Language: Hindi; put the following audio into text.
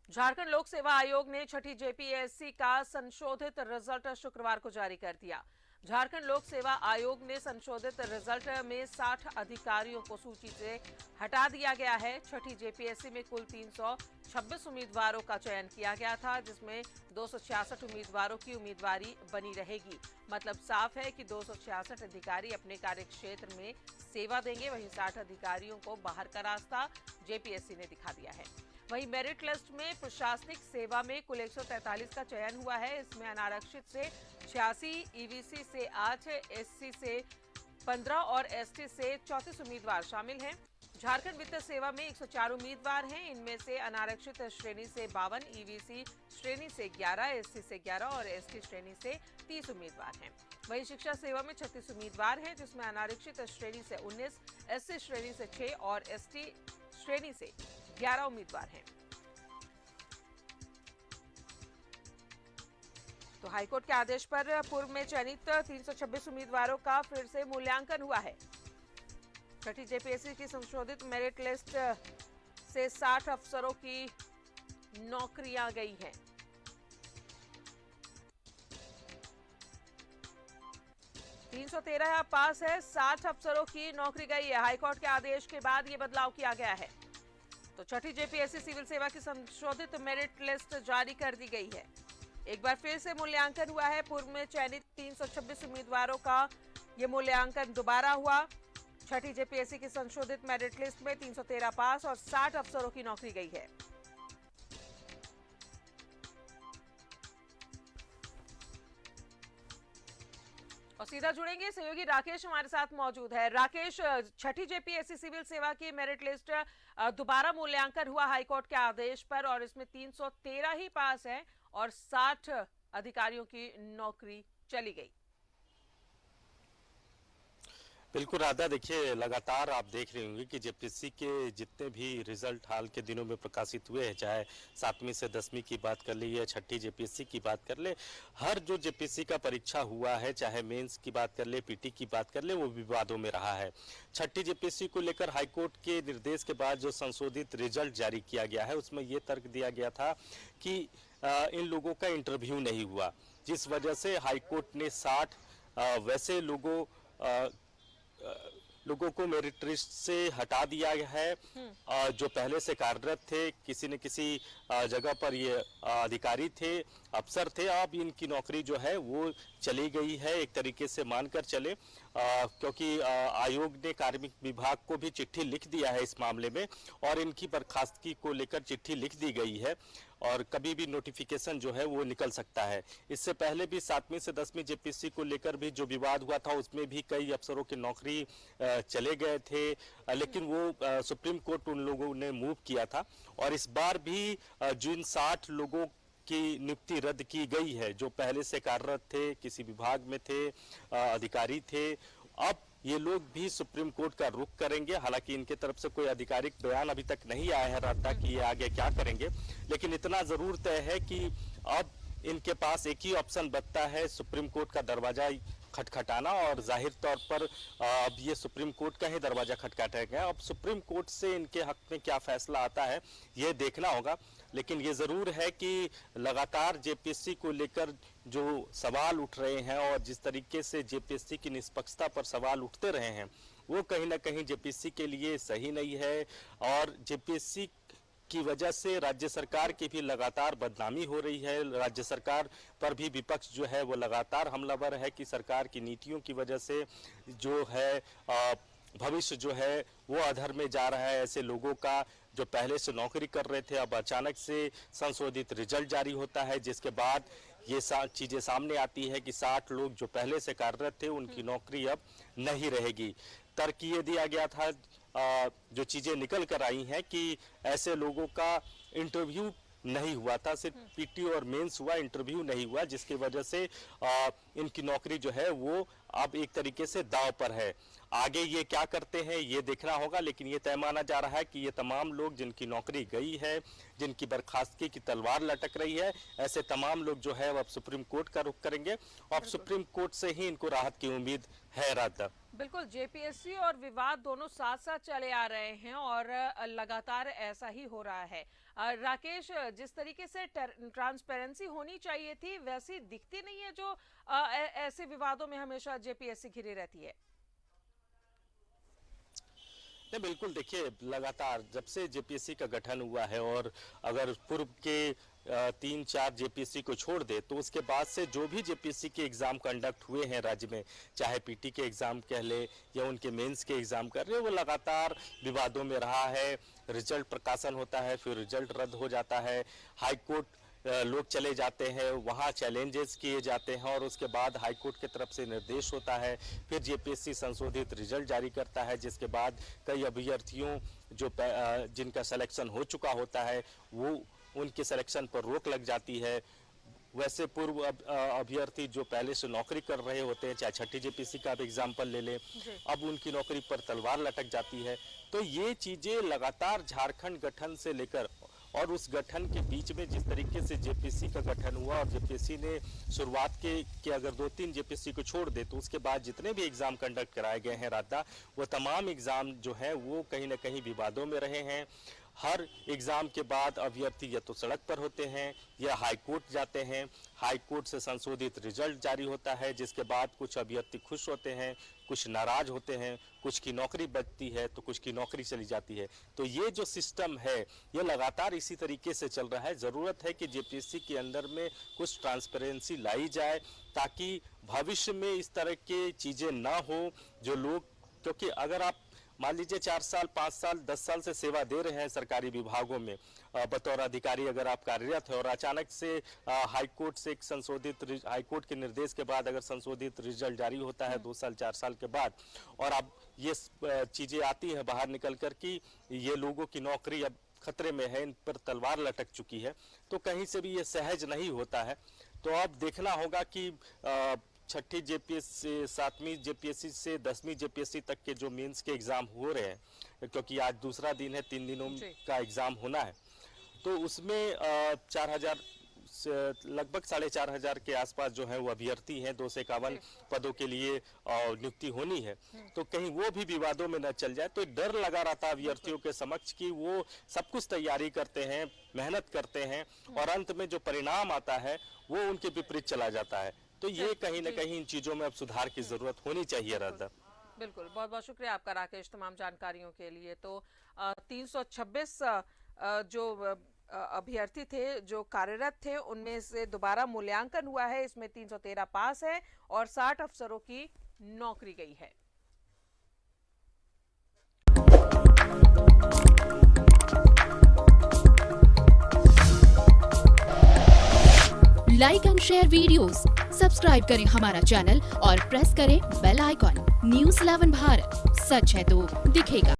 झारखंड लोक सेवा आयोग ने छठी जेपीएससी का संशोधित रिजल्ट शुक्रवार को जारी कर दिया। झारखंड लोक सेवा आयोग ने संशोधित रिजल्ट में 60 अधिकारियों को सूची से हटा दिया गया है। छठी जेपीएससी में कुल 326 उम्मीदवारों का चयन किया गया था, जिसमें 266 उम्मीदवारों की उम्मीदवारी बनी रहेगी। मतलब साफ है कि 266 अधिकारी अपने कार्यक्षेत्र में सेवा देंगे, वहीं 60 अधिकारियों को बाहर का रास्ता जेपीएससी ने दिखा दिया है। वहीं मेरिट लिस्ट में प्रशासनिक सेवा में कुल 143 का चयन हुआ है। इसमें अनारक्षित से 86, ईवीसी से 8, एससी से 15 और एसटी से 34 उम्मीदवार शामिल हैं। झारखंड वित्त सेवा में 104 उम्मीदवार हैं। इनमें से अनारक्षित श्रेणी से 52, ईवीसी श्रेणी से 11, एससी से 11 और एसटी श्रेणी से 30 उम्मीदवार हैं। वहीं शिक्षा सेवा में 36 उम्मीदवार हैं, जिसमें अनारक्षित श्रेणी से 19, एससी श्रेणी से 6 और एसटी श्रेणी से 11 उम्मीदवार हैं। तो हाईकोर्ट के आदेश पर पूर्व में चयनित 326 उम्मीदवारों का फिर से मूल्यांकन हुआ है। छठी जेपीएससी की संशोधित मेरिट लिस्ट से 60 अफसरों की नौकरियां गई हैं। तीन सौ 13 पास है, 60 अफसरों की नौकरी गई है। हाईकोर्ट के आदेश के बाद यह बदलाव किया गया है। तो छठी जेपीएससी सिविल सेवा की संशोधित मेरिट लिस्ट जारी कर दी गई है। एक बार फिर से मूल्यांकन हुआ है। पूर्व में चयनित 326 उम्मीदवारों का यह मूल्यांकन दोबारा हुआ। छठी जेपीएससी की संशोधित मेरिट लिस्ट में 313 पास और 60 अफसरों की नौकरी गई है। और सीधा जुड़ेंगे, सहयोगी राकेश हमारे साथ मौजूद है। राकेश, छठी जेपीएससी सिविल सेवा की मेरिट लिस्ट दोबारा मूल्यांकन हुआ हाईकोर्ट के आदेश पर और इसमें 313 ही पास है और 60 अधिकारियों की नौकरी चली गई। बिल्कुल राधा, देखिए लगातार आप देख रहे होंगे कि जेपीएससी के जितने भी रिजल्ट हाल के दिनों में प्रकाशित हुए हैं, चाहे 7वीं से 10वीं की बात कर ले या छठी जेपीएससी की बात कर ले, हर जो जेपीएससी का परीक्षा हुआ है, चाहे मेंस की बात कर ले, पीटी की बात कर ले, वो विवादों में रहा है। छठी जेपीएससी को लेकर हाईकोर्ट के निर्देश के बाद जो संशोधित रिजल्ट जारी किया गया है, उसमें ये तर्क दिया गया था कि इन लोगों का इंटरव्यू नहीं हुआ, जिस वजह से हाईकोर्ट ने 60 वैसे लोगों को मेरिट लिस्ट से हटा दिया गया है जो पहले से कार्यरत थे, किसी न किसी जगह पर ये अधिकारी थे, अफसर थे। अब इनकी नौकरी जो है वो चली गई है, एक तरीके से मानकर चले, क्योंकि आयोग ने कार्मिक विभाग को भी चिट्ठी लिख दिया है इस मामले में और इनकी बर्खास्तगी को लेकर चिट्ठी लिख दी गई है और कभी भी नोटिफिकेशन जो है वो निकल सकता है। इससे पहले भी 7वीं से 10वीं जेपीएससी को लेकर भी जो विवाद हुआ था, उसमें भी कई अफसरों की नौकरी चले गए थे, लेकिन वो सुप्रीम कोर्ट उन लोगों ने मूव किया था और इस बार भी जिन 60 लोगों की नियुक्ति रद्द की गई है, जो पहले से कार्यरत थे, किसी विभाग में थे, अधिकारी थे, अब ये लोग भी सुप्रीम कोर्ट का रुख करेंगे। हालांकि इनके तरफ से कोई आधिकारिक बयान अभी तक नहीं आया है राधा कि ये आगे क्या करेंगे, लेकिन इतना जरूर तय है कि अब इनके पास एक ही ऑप्शन बचता है, सुप्रीम कोर्ट का दरवाजा खटखटाना, और जाहिर तौर पर अब ये सुप्रीम कोर्ट का ही दरवाजा खटखटाएगा। अब सुप्रीम कोर्ट से इनके हक में क्या फैसला आता है ये देखना होगा, लेकिन ये जरूर है कि लगातार जेपीएससी को लेकर जो सवाल उठ रहे हैं और जिस तरीके से जेपीएससी की निष्पक्षता पर सवाल उठते रहे हैं, वो कहीं ना कहीं जेपीएससी के लिए सही नहीं है और जेपीएससी की वजह से राज्य सरकार की भी लगातार बदनामी हो रही है। राज्य सरकार पर भी विपक्ष जो है वो लगातार हमलावर है कि सरकार की नीतियों की वजह से जो है भविष्य जो है वो अधर में जा रहा है। ऐसे लोगों का जो पहले से नौकरी कर रहे थे, अब अचानक से संशोधित रिजल्ट जारी होता है, जिसके बाद ये चीज़ें सामने आती है कि 60 लोग जो पहले से कार्यरत थे उनकी नौकरी अब नहीं रहेगी। तर्क ये दिया गया था, जो चीज़ें निकल कर आई हैं कि ऐसे लोगों का इंटरव्यू नहीं हुआ था, सिर्फ पीटी और मेंस हुआ, इंटरव्यू नहीं हुआ, जिसकी वजह से इनकी नौकरी जो है वो अब एक तरीके से दांव पर है। आगे ये क्या करते हैं ये देखना होगा, लेकिन ये तय माना जा रहा है कि ये तमाम लोग जिनकी नौकरी गई है, जिनकी बर्खास्तगी की तलवार लटक रही है, ऐसे तमाम लोग जो है वो अब सुप्रीम कोर्ट का रुख करेंगे और सुप्रीम कोर्ट से ही इनको राहत की उम्मीद है। राधा, बिल्कुल, जेपीएससी और विवाद दोनों साथ साथ चले आ रहे हैं और लगातार ऐसा ही हो रहा है। राकेश, जिस तरीके से ट्रांसपेरेंसी होनी चाहिए थी वैसी दिखती नहीं है, जो ऐसे विवादों में हमेशा जेपीएससी घिरी रहती है। नहीं, बिल्कुल, देखिए लगातार जब से जेपीएससी का गठन हुआ है और अगर पूर्व के 3-4 जेपीएससी को छोड़ दे तो उसके बाद से जो भी जेपीएससी के एग्जाम कंडक्ट हुए हैं राज्य में, चाहे पीटी के एग्जाम कह ले या उनके मेंस के एग्जाम कर रहे, वो लगातार विवादों में रहा है। रिजल्ट प्रकाशन होता है, फिर रिजल्ट रद्द हो जाता है, हाई कोर्ट लोग चले जाते हैं, वहाँ चैलेंजेस किए जाते हैं और उसके बाद हाई कोर्ट की तरफ से निर्देश होता है, फिर जेपीएससी संशोधित रिजल्ट जारी करता है, जिसके बाद कई अभ्यर्थियों जो जिनका सिलेक्शन हो चुका होता है वो उनके सिलेक्शन पर रोक लग जाती है। वैसे पूर्व अभ्यर्थी जो पहले से नौकरी कर रहे होते हैं, चाहे छठी जेपीएससी का आप एग्जाम्पल ले लें, अब उनकी नौकरी पर तलवार लटक जाती है। तो ये चीजें लगातार झारखंड गठन से लेकर और उस गठन के बीच में जिस तरीके से जेपीएससी का गठन हुआ और जेपीएससी ने शुरुआत के अगर 2-3 जेपीएससी को छोड़ दे तो उसके बाद जितने भी एग्जाम कंडक्ट कराए गए हैं राधा, वो तमाम एग्जाम जो है वो कहीं ना कहीं विवादों में रहे हैं। हर एग्जाम के बाद अभ्यर्थी या तो सड़क पर होते हैं या हाई कोर्ट जाते हैं, हाई कोर्ट से संशोधित रिजल्ट जारी होता है, जिसके बाद कुछ अभ्यर्थी खुश होते हैं, कुछ नाराज होते हैं, कुछ की नौकरी बचती है तो कुछ की नौकरी चली जाती है। तो ये जो सिस्टम है ये लगातार इसी तरीके से चल रहा है। जरूरत है कि जेपीएससी के अंदर में कुछ ट्रांसपेरेंसी लाई जाए ताकि भविष्य में इस तरह की चीजें ना हो जो लोग, क्योंकि अगर आप मान लीजिए 4 साल 5 साल 10 साल से सेवा दे रहे हैं सरकारी विभागों में बतौर अधिकारी, अगर आप कार्यरत है और अचानक से हाई कोर्ट से एक संशोधित हाई कोर्ट के निर्देश के बाद अगर संशोधित रिजल्ट जारी होता है 2 साल 4 साल के बाद और अब ये चीजें आती हैं बाहर निकल कर कि ये लोगों की नौकरी अब खतरे में है, इन पर तलवार लटक चुकी है, तो कहीं से भी ये सहज नहीं होता है। तो अब देखना होगा कि छठी जेपीएससी 7वीं जेपीएससी से 10वीं जेपीएससी तक के जो मेंस के एग्जाम हो रहे हैं, क्योंकि आज दूसरा दिन है, 3 दिनों का एग्जाम होना है, तो उसमें 4000 लगभग 4500 के आसपास जो है वो अभ्यर्थी हैं, 251 पदों के लिए नियुक्ति होनी है, तो कहीं वो भी विवादों में न चल जाए। तो डर लगा रहता अभ्यर्थियों के समक्ष कि वो सब कुछ तैयारी करते हैं, मेहनत करते हैं और अंत में जो परिणाम आता है वो उनके विपरीत चला जाता है। तो ये कहीं ना कहीं इन चीजों में अब सुधार की जरूरत होनी चाहिए। राधा, बिल्कुल, बहुत बहुत शुक्रिया आपका राकेश तमाम जानकारियों के लिए। तो 326 जो अभ्यर्थी थे जो कार्यरत थे उनमें से दोबारा मूल्यांकन हुआ है, इसमें 313 पास है और 60 अफसरों की नौकरी गई है। Like and share videos, subscribe करें हमारा चैनल और प्रेस करें बेल आइकॉन। न्यूज़ 11 भारत, सच है तो दिखेगा।